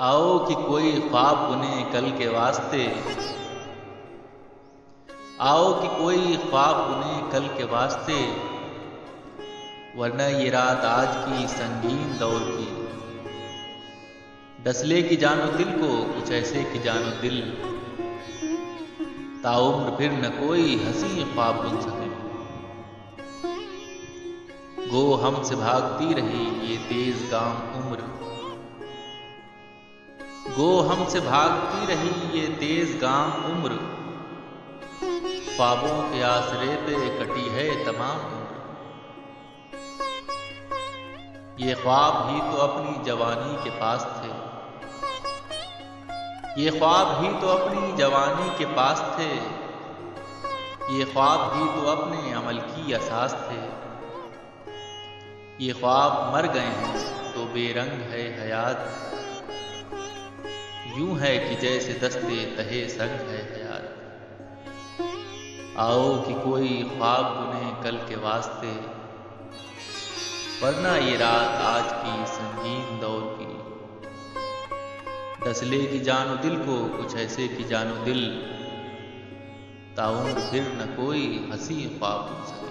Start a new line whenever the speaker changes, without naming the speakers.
आओ कि कोई ख्वाब बुने कल के वास्ते, आओ कि कोई ख्वाब बुने कल के वास्ते, वरना ये रात आज की संगीन दौर की। डसले की जानो दिल को कुछ ऐसे की जानो दिल, ताउम्र फिर न कोई हंसी ख्वाब बुन सके। गो हमसे भागती रही ये तेज गाम उम्र, गो हमसे भागती रही ये तेज गाम उम्र, ख्वाबों के आसरे पे कटी है तमाम उम्र। ये ख्वाब ही तो अपनी जवानी के पास थे, ये ख्वाब ही तो अपनी जवानी के पास थे, ये ख्वाब ही तो अपने अमल की असास थे। ये ख्वाब मर गए हैं तो बेरंग है हयात, यूं है कि जैसे दस्ते तहे संग है हयात। आओ कि कोई ख्वाब बुने कल के वास्ते, वरना ये रात आज की संगीन दौर की। डसले की जानो दिल को कुछ ऐसे की जानो दिल, ताउम्र फिर न कोई हंसी ख्वाब बुन सके।